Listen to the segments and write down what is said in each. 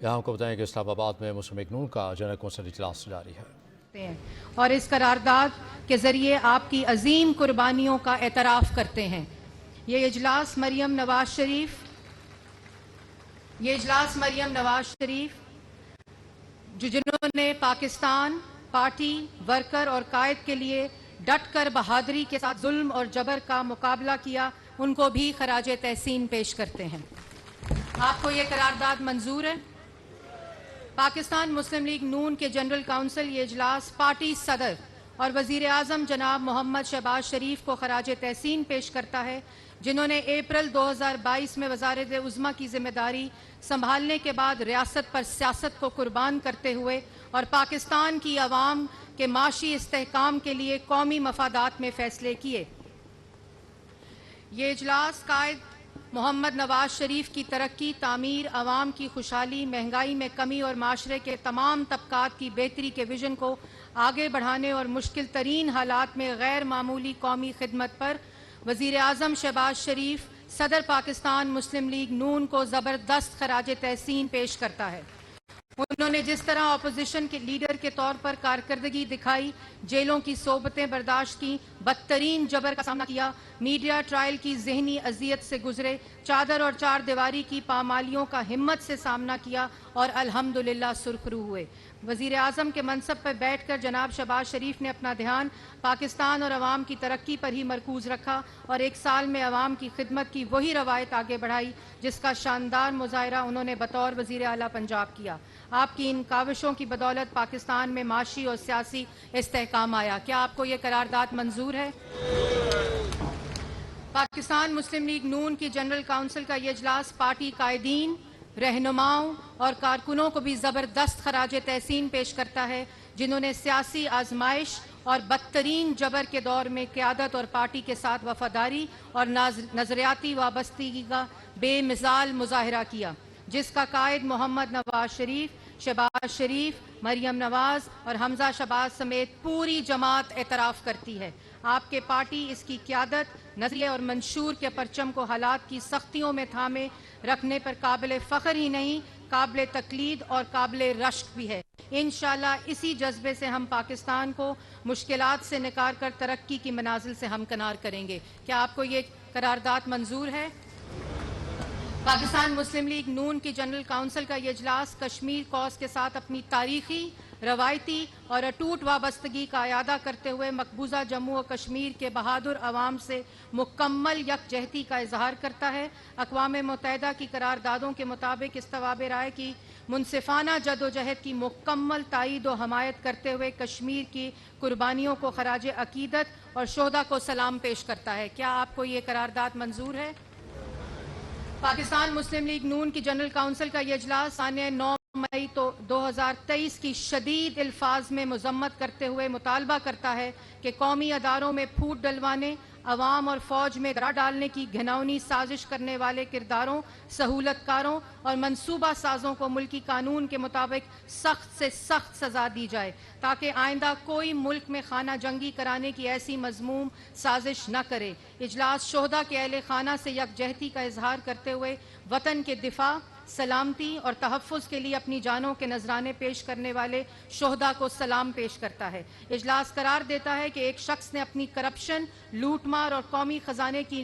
یہاں کو بتائیں کہ اسلام آباد میں مسلم لیگ نون کا جنرل کونسل اجلاس جاری ہے اور اس قرارداد کے ذریعے آپ کی عظیم قربانیوں کا اعتراف کرتے ہیں۔ یہ اجلاس مریم نواز شریف جنہوں نے پاکستان پارٹی ورکر اور قائد کے لیے ڈٹ کر بہادری کے ساتھ ظلم اور جبر کا مقابلہ کیا، ان کو بھی خراج تحسین پیش کرتے ہیں۔ آپ کو یہ قرارداد منظور ہے؟ پاکستان مسلم لیگ نون کے جنرل کونسل یہ اجلاس پارٹی صدر اور وزیر اعظم جناب محمد شہباز شریف کو خراج تحسین پیش کرتا ہے، جنہوں نے اپریل 2022 میں وزارت عظمیٰ کی ذمہ داری سنبھالنے کے بعد ریاست پر سیاست کو قربان کرتے ہوئے اور پاکستان کی عوام کے معاشی استحکام کے لیے قومی مفادات میں فیصلے کیے۔ یہ اجلاس قائد محمد نواز شریف کی ترقی، تعمیر، عوام کی خوشحالی، مہنگائی میں کمی اور معاشرے کے تمام طبقات کی بہتری کے ویژن کو آگے بڑھانے اور مشکل ترین حالات میں غیر معمولی قومی خدمت پر وزیر اعظم شہباز شریف صدر پاکستان مسلم لیگ نون کو زبردست خراج تحسین پیش کرتا ہے۔ انہوں نے جس طرح اپوزیشن کے لیڈر کے طور پر کارکردگی دکھائی، جیلوں کی صحبتیں برداشت کی، بدترین جبر کا سامنا کیا، میڈیا ٹرائل کی ذہنی اذیت سے گزرے، چادر اور چار دیواری کی پامالیوں کا ہمت سے سامنا کیا اور الحمدللہ سرخرو ہوئے۔ وزیر اعظم کے منصب پر بیٹھ کر جناب شہباز شریف نے اپنا دھیان پاکستان اور عوام کی ترقی پر ہی مرکوز رکھا اور ایک سال میں عوام کی خدمت کی وہی روایت آگے بڑھائی جس کا شاندار مظاہرہ انہوں نے بطور وزیر اعلیٰ پنجاب کیا۔ آپ کی ان کاوشوں کی بدولت پاکستان میں معاشی اور سیاسی استحکام آیا۔ کیا آپ کو یہ قرارداد منظور ہے؟ پاکستان مسلم لیگ نون کی جنرل کونسل کا یہ اجلاس پارٹی قائدین، رہنماؤں اور کارکنوں کو بھی زبردست خراج تحسین پیش کرتا ہے، جنہوں نے سیاسی آزمائش اور بدترین جبر کے دور میں قیادت اور پارٹی کے ساتھ وفاداری اور نظریاتی وابستگی کا بے مثال مظاہرہ کیا، جس کا قائد محمد نواز شریف، شہباز شریف، مریم نواز اور حمزہ شہباز سمیت پوری جماعت اعتراف کرتی ہے۔ آپ کے پارٹی اس کی قیادت، نظریے اور منشور کے پرچم کو حالات کی سختیوں میں تھامے رکھنے پر قابل فخر ہی نہیں، قابل تقلید اور قابل رشک بھی ہے۔ انشاءاللہ اسی جذبے سے ہم پاکستان کو مشکلات سے نکال کر ترقی کی منازل سے ہمکنار کریں گے۔ کیا آپ کو یہ قرارداد منظور ہے؟ پاکستان مسلم لیگ نون کی جنرل کونسل کا یہ اجلاس کشمیر کوز کے ساتھ اپنی تاریخی، روایتی اور اٹوٹ وابستگی کا اعادہ کرتے ہوئے مقبوضہ جموں و کشمیر کے بہادر عوام سے مکمل یکجہتی کا اظہار کرتا ہے۔ اقوام متحدہ کی قراردادوں کے مطابق استواب رائے کی منصفانہ جدوجہد کی مکمل تائید و حمایت کرتے ہوئے کشمیر کی قربانیوں کو خراج عقیدت اور شہداء کو سلام پیش کرتا ہے۔ کیا آپ کو یہ قرارداد منظور ہے؟ پاکستان مسلم لیگ نون کی جنرل کونسل کا یہ اجلاس سانیہ 9 مئی 2023 کی شدید الفاظ میں مذمت کرتے ہوئے مطالبہ کرتا ہے کہ قومی اداروں میں پھوٹ ڈلوانے، عوام اور فوج میں درار ڈالنے کی گھناؤنی سازش کرنے والے کرداروں، سہولت کاروں اور منصوبہ سازوں کو ملکی قانون کے مطابق سخت سے سخت سزا دی جائے تاکہ آئندہ کوئی ملک میں خانہ جنگی کرانے کی ایسی مذموم سازش نہ کرے۔ اجلاس شہداء کے اہل خانہ سے یکجہتی کا اظہار کرتے ہوئے وطن کے دفاع، سلامتی اور تحفظ کے لیے اپنی جانوں کے نذرانے پیش کرنے والے شہداء کو سلام پیش کرتا ہے۔ اجلاس قرار دیتا ہے کہ ایک شخص نے اپنی کرپشن، لوٹ مار اور قومی خزانے کی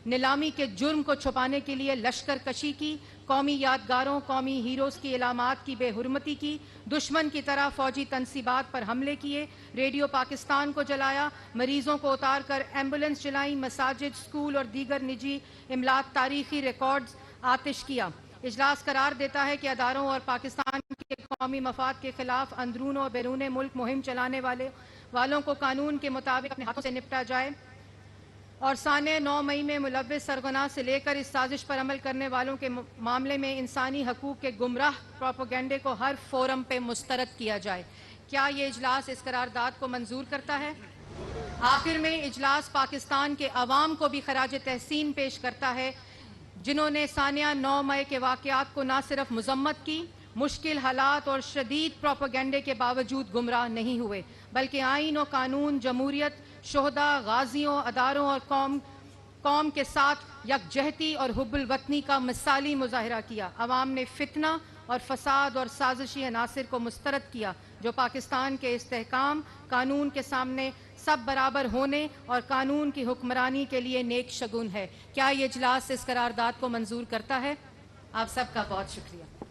نیلامی کے جرم کو چھپانے کے لیے لشکر کشی کی، قومی یادگاروں، قومی ہیروز کی علامات کی بے حرمتی کی، دشمن کی طرح فوجی تنصیبات پر حملے کیے، ریڈیو پاکستان کو جلایا، مریضوں کو اتار کر ایمبولنس جلائیں، مساجد، سکول اور دیگر نجی املاک، تاریخی ریکارڈز آتش کیا۔ اجلاس قرار دیتا ہے کہ اداروں اور پاکستان کے قومی مفاد کے خلاف اندرون و بیرون ملک مہم چلانے والوں کو قانون کے مطابق اپنے ہاتھوں سے نپٹا جائے اور سانیہ 9 مئی میں ملوث سرغنہ سے لے کر اس سازش پر عمل کرنے والوں کے معاملے میں انسانی حقوق کے گمراہ پروپیگنڈے کو ہر فورم پہ مسترد کیا جائے۔ کیا یہ اجلاس اس قرارداد کو منظور کرتا ہے؟ آخر میں اجلاس پاکستان کے عوام کو بھی خراج تحسین پیش کرتا ہے، جنہوں نے سانیہ 9 مئی کے واقعات کو نہ صرف مذمت کی، مشکل حالات اور شدید پروپیگنڈے کے باوجود گمراہ نہیں ہوئے، بلکہ آئین و قانون، جمہوریت، شہداء، غازیوں، اداروں اور قوم کے ساتھ یکجہتی اور حب الوطنی کا مثالی مظاہرہ کیا۔ عوام نے فتنہ اور فساد اور سازشی عناصر کو مسترد کیا جو پاکستان کے استحکام، قانون کے سامنے سب برابر ہونے اور قانون کی حکمرانی کے لیے نیک شگون ہے۔ کیا یہ اجلاس اس قرارداد کو منظور کرتا ہے؟ آپ سب کا بہت شکریہ۔